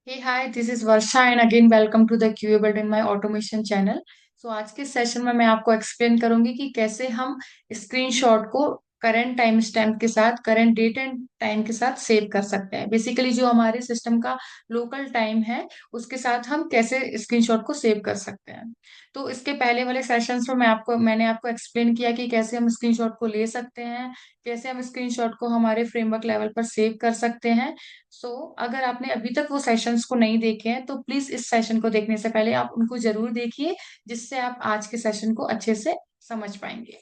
Hey, hi, this is Varsha and again welcome to the QA Build in my automation channel. So आज के session में मैं आपको explain करूंगी कि कैसे हम स्क्रीनशॉट को करंट टाइम स्टैम्प के साथ करंट डेट एंड टाइम के साथ सेव कर सकते हैं। बेसिकली जो हमारे सिस्टम का लोकल टाइम है उसके साथ हम कैसे स्क्रीनशॉट को सेव कर सकते हैं। तो इसके पहले वाले सेशंस में मैंने आपको एक्सप्लेन किया कि कैसे हम स्क्रीनशॉट को ले सकते हैं, कैसे हम स्क्रीनशॉट को हमारे फ्रेमवर्क लेवल पर सेव कर सकते हैं। अगर आपने अभी तक वो सेशंस को नहीं देखे हैं तो प्लीज इस सेशन को देखने से पहले आप उनको जरूर देखिए, जिससे आप आज के सेशन को अच्छे से समझ पाएंगे।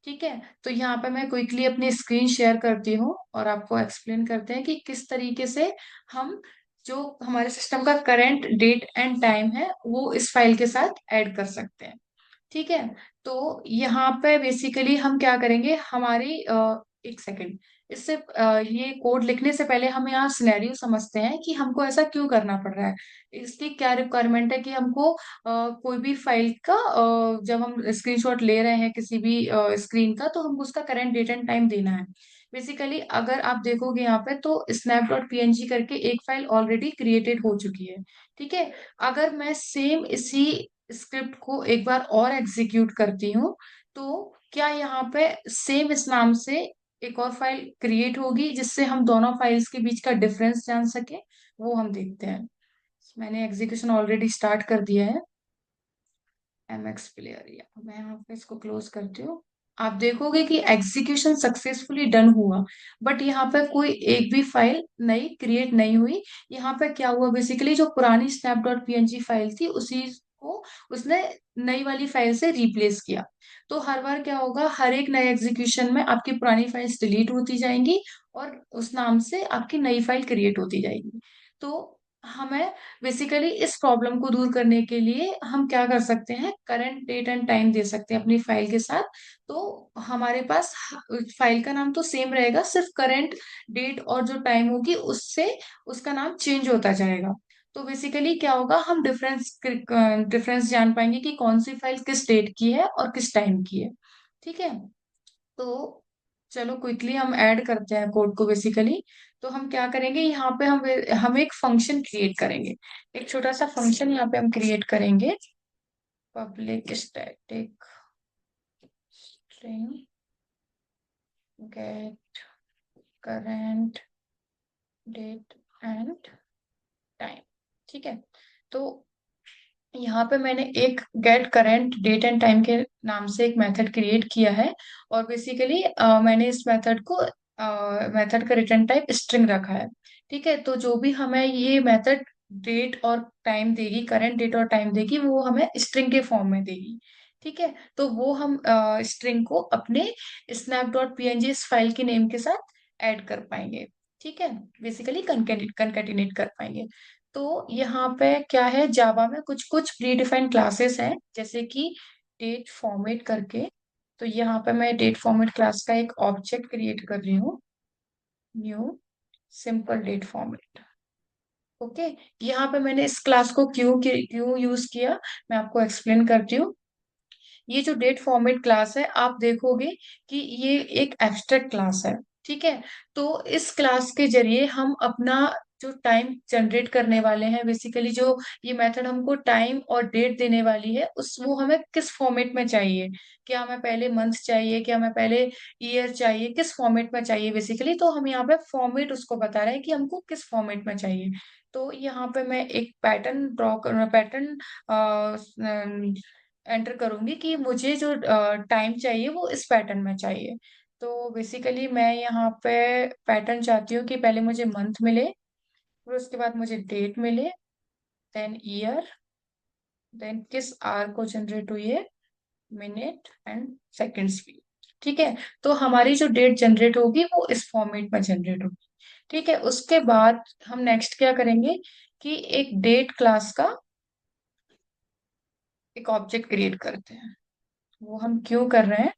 ठीक है, तो यहाँ पे मैं क्विकली अपनी स्क्रीन शेयर करती हूँ और आपको एक्सप्लेन करते हैं कि किस तरीके से हम जो हमारे सिस्टम का करंट डेट एंड टाइम है वो इस फाइल के साथ ऐड कर सकते हैं। ठीक है, तो यहाँ पे बेसिकली हम क्या करेंगे, हमारी एक सेकंड, इससे ये कोड लिखने से पहले हम यहाँ सिनेरियो समझते हैं कि हमको ऐसा क्यों करना पड़ रहा है। इसकी क्या रिक्वायरमेंट है कि हमको कोई भी फाइल का जब हम स्क्रीनशॉट ले रहे हैं किसी भी स्क्रीन का, तो हमको उसका करंट डेट एंड टाइम देना है। बेसिकली अगर आप देखोगे यहाँ पे तो snap.png करके एक फाइल ऑलरेडी क्रिएटेड हो चुकी है। ठीक है, अगर मैं सेम इसी स्क्रिप्ट को एक बार और एग्जीक्यूट करती हूँ तो क्या यहाँ पे सेम इस नाम से एक और फाइल क्रिएट होगी जिससे हम दोनों फाइल्स के बीच का डिफरेंस जान सके। वो हम देखते हैं। मैंने एग्जीक्यूशन ऑलरेडी स्टार्ट कर दिया है। एमएक्स प्लेयर, या मैं यहाँ पे इसको क्लोज करती हूँ। आप देखोगे कि एग्जीक्यूशन सक्सेसफुली डन हुआ, बट यहाँ पे कोई एक भी फाइल नई क्रिएट नहीं हुई। यहाँ पे क्या हुआ, बेसिकली जो पुरानी snap.png फाइल थी उसी को उसने नई वाली फाइल से रिप्लेस किया। तो हर बार क्या होगा, हर एक नए एग्जीक्यूशन में आपकी पुरानी फाइल्स डिलीट होती जाएंगी और उस नाम से आपकी नई फाइल क्रिएट होती जाएगी। तो हमें बेसिकली इस प्रॉब्लम को दूर करने के लिए हम क्या कर सकते हैं, करंट डेट एंड टाइम दे सकते हैं अपनी फाइल के साथ। तो हमारे पास फाइल का नाम तो सेम रहेगा, सिर्फ करंट डेट और जो टाइम होगी उससे उसका नाम चेंज होता जाएगा। तो बेसिकली क्या होगा, हम डिफरेंस जान पाएंगे कि कौन सी फाइल किस डेट की है और किस टाइम की है। ठीक है, तो चलो क्विकली हम ऐड करते हैं कोड को। बेसिकली तो हम क्या करेंगे, यहाँ पे हम एक फंक्शन क्रिएट करेंगे। एक छोटा सा फंक्शन यहाँ पे हम क्रिएट करेंगे, public static string get current date and time. ठीक है, तो यहाँ पे मैंने एक get current date and time के नाम से एक मेथड क्रिएट किया है। और बेसिकली मैंने इस मेथड का रिटर्न टाइप स्ट्रिंग रखा है। ठीक है, तो जो भी हमें ये मेथड डेट और टाइम देगी, करंट डेट और टाइम देगी, वो हमें स्ट्रिंग के फॉर्म में देगी। ठीक है, तो वो हम स्ट्रिंग को अपने snap.png इस फाइल के नेम के साथ ऐड कर पाएंगे। ठीक है, बेसिकली कंकेटिनेट कर पाएंगे। तो यहाँ पे क्या है, जावा में कुछ कुछ प्री डिफाइंड क्लासेस हैं, जैसे कि डेट फॉर्मेट करके। तो यहाँ पे मैं डेट फॉर्मेट क्लास का एक ऑब्जेक्ट क्रिएट कर रही हूँ, new simple date format. Okay, यहाँ पे मैंने इस क्लास को क्यों यूज किया, मैं आपको एक्सप्लेन करती हूँ। ये जो डेट फॉर्मेट क्लास है, आप देखोगे कि ये एक एब्स्ट्रैक्ट क्लास है। ठीक है, तो इस क्लास के जरिए हम अपना जो टाइम जनरेट करने वाले हैं, बेसिकली जो ये मेथड हमको टाइम और डेट देने वाली है, उस वो हमें किस फॉर्मेट में चाहिए। क्या हमें पहले मंथ चाहिए, क्या हमें पहले ईयर चाहिए, किस फॉर्मेट में चाहिए। बेसिकली तो हम यहाँ पे फॉर्मेट उसको बता रहे हैं कि हमको किस फॉर्मेट में चाहिए। तो यहाँ पे मैं एक पैटर्न एंटर करूंगी कि मुझे जो टाइम चाहिए वो इस पैटर्न में चाहिए। तो बेसिकली मैं यहाँ पे पैटर्न चाहती हूँ कि पहले मुझे मंथ मिले, फिर उसके बाद मुझे डेट मिले, देन ईयर, देन किस आर को जनरेट हुई है, मिनट एंड सेकेंड्स भी। ठीक है, तो हमारी जो डेट जनरेट होगी वो इस फॉर्मेट में जनरेट होगी। ठीक है, उसके बाद हम नेक्स्ट क्या करेंगे कि एक डेट क्लास का एक ऑब्जेक्ट क्रिएट करते हैं। वो हम क्यों कर रहे हैं,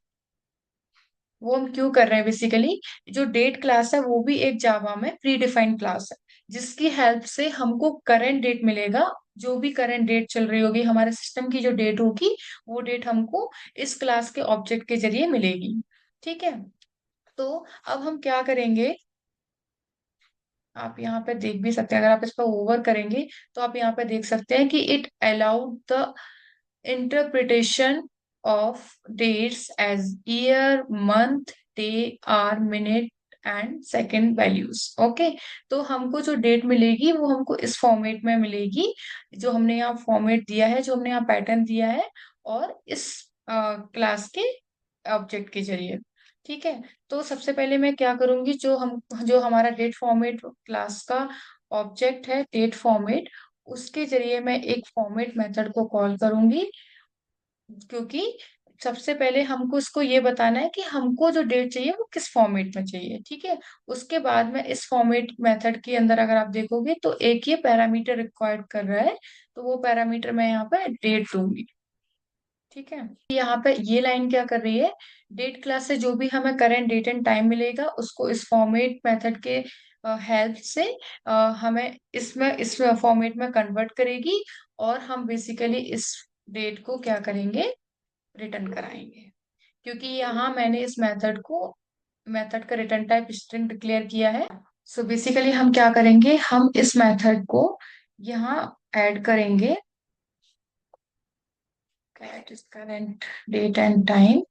बेसिकली जो डेट क्लास है वो भी एक जावा में प्री डिफाइंड क्लास है, जिसकी हेल्प से हमको करंट डेट मिलेगा। जो भी करंट डेट चल रही होगी, हमारे सिस्टम की जो डेट होगी, वो डेट हमको इस क्लास के ऑब्जेक्ट के जरिए मिलेगी। ठीक है, तो अब हम क्या करेंगे, आप यहाँ पे देख भी सकते हैं, अगर आप इस पर ओवर करेंगे तो आप यहाँ पे देख सकते हैं कि it allowed the interpretation of dates as year, month, day, hour, minute and second values. Okay, तो हमको जो डेट मिलेगी वो हमको इस फॉर्मेट में मिलेगी, जो हमने यहाँ फॉर्मेट दिया है, जो हमने यहाँ पैटर्न दिया है, और इस क्लास के ऑब्जेक्ट के जरिए। ठीक है, तो सबसे पहले मैं क्या करूंगी, जो हमारा डेट फॉर्मेट क्लास का ऑब्जेक्ट है, डेट फॉर्मेट, उसके जरिए मैं एक फॉर्मेट मेथड को कॉल करूंगी, क्योंकि सबसे पहले हमको इसको ये बताना है कि हमको जो डेट चाहिए वो किस फॉर्मेट में चाहिए। ठीक है, उसके बाद में इस फॉर्मेट मेथड के अंदर अगर आप देखोगे तो एक ये पैरामीटर रिक्वायर्ड कर रहा है, तो वो पैरामीटर मैं यहाँ पे डेट दूंगी। ठीक है, यहाँ पे ये लाइन क्या कर रही है, डेट क्लास से जो भी हमें करंट डेट एंड टाइम मिलेगा उसको इस फॉर्मेट मेथड के हेल्प से हमें इस फॉर्मेट में कन्वर्ट करेगी, और हम बेसिकली इस डेट को क्या करेंगे, रिटर्न कराएंगे। क्योंकि यहाँ मैंने इस मेथड का रिटर्न टाइप स्ट्रिंग डिक्लेयर किया है। सो बेसिकली हम क्या करेंगे, हम इस मेथड को यहाँ ऐड करेंगे, करंट डेट एंड टाइम,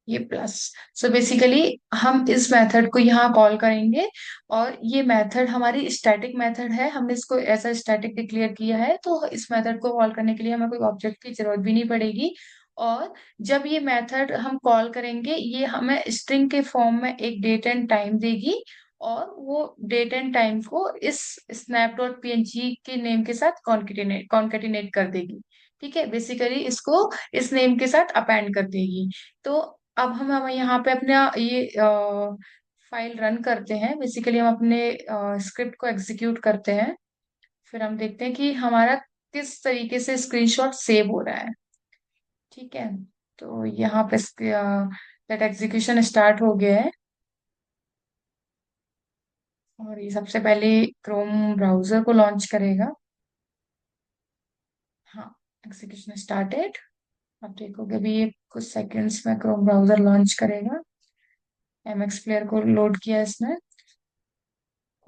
ये प्लस। सो बेसिकली हम इस मेथड को यहाँ कॉल करेंगे, और ये मेथड हमारी स्टैटिक मेथड है, हमने इसको ऐसा स्टैटिक डिक्लेयर किया है, तो इस मेथड को कॉल करने के लिए हमें कोई ऑब्जेक्ट की जरूरत भी नहीं पड़ेगी। और जब ये मेथड हम कॉल करेंगे, ये हमें स्ट्रिंग के फॉर्म में एक डेट एंड टाइम देगी, और वो डेट एंड टाइम को इस स्नैप डॉट पीएनजी के नेम के साथ कॉन्केटिनेट कर देगी। ठीक है, बेसिकली इसको इस नेम के साथ अपेंड कर देगी। तो अब हम यहाँ पे अपना ये फाइल रन करते हैं, बेसिकली हम अपने स्क्रिप्ट को एग्जीक्यूट करते हैं, फिर हम देखते हैं कि हमारा किस तरीके से स्क्रीनशॉट सेव हो रहा है। ठीक है, तो यहाँ पे दैट एग्जीक्यूशन स्टार्ट हो गया है, और ये सबसे पहले क्रोम ब्राउजर को लॉन्च करेगा। हाँ, एग्जीक्यूशन स्टार्टेड। आप देखोगे भी ये कुछ सेकंड्स में क्रोम ब्राउजर लॉन्च करेगा। एमएक्स प्लेयर को लोड किया इसने,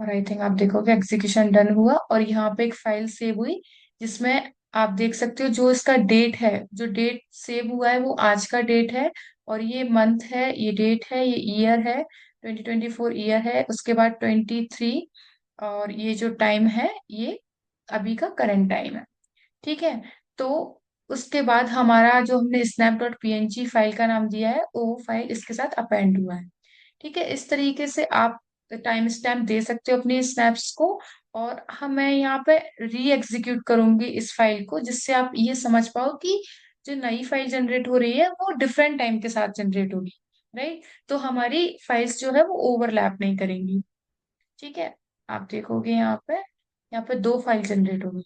और आई थिंक आप देखोगे एग्जीक्यूशन डन हुआ, और यहाँ पे एक फाइल सेव हुई, जिसमें आप देख सकते हो जो इसका डेट है, जो डेट सेव हुआ है वो आज का डेट है, और ये मंथ है, ये डेट है, ये ईयर है, 2024 ईयर है, उसके बाद 23, और ये जो टाइम है ये अभी का करंट टाइम है। ठीक है, तो उसके बाद हमारा जो हमने स्नैप डॉट पीएनजी फाइल का नाम दिया है, वो फाइल इसके साथ अपेंड हुआ है। ठीक है, इस तरीके से आप टाइम स्टैम्प दे सकते हो अपनी स्नैप्स को, और हम मैं यहाँ पे री एग्जीक्यूट करूंगी इस फाइल को, जिससे आप ये समझ पाओ कि जो नई फाइल जनरेट हो रही है वो डिफरेंट टाइम के साथ जनरेट होगी। राइट, तो हमारी फाइल्स जो है वो ओवरलैप नहीं करेंगी। ठीक है, आप देखोगे यहाँ पे दो फाइल जनरेट होगी।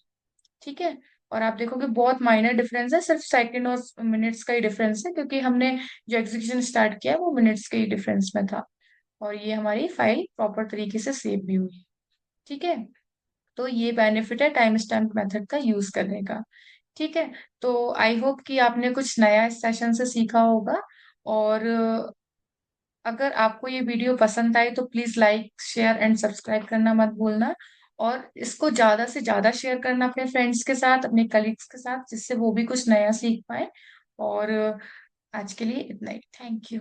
ठीक है, और आप देखोगे बहुत माइनर डिफरेंस है, सिर्फ सेकंड और मिनट्स का ही डिफरेंस है, क्योंकि हमने जो एग्जीक्यूशन स्टार्ट किया है वो मिनट्स के ही डिफरेंस में था, और ये हमारी फाइल प्रॉपर तरीके से सेव भी हुई। ठीक है, तो ये बेनिफिट है टाइम स्टैम्प मेथड का यूज करने का। ठीक है, तो आई होप कि आपने कुछ नया इस सेशन से सीखा होगा, और अगर आपको ये वीडियो पसंद आए तो please like, share and subscribe करना मत भूलना, और इसको ज्यादा से ज्यादा शेयर करना अपने फ्रेंड्स के साथ, अपने कलीग्स के साथ, जिससे वो भी कुछ नया सीख पाए। और आज के लिए इतना ही, थैंक यू।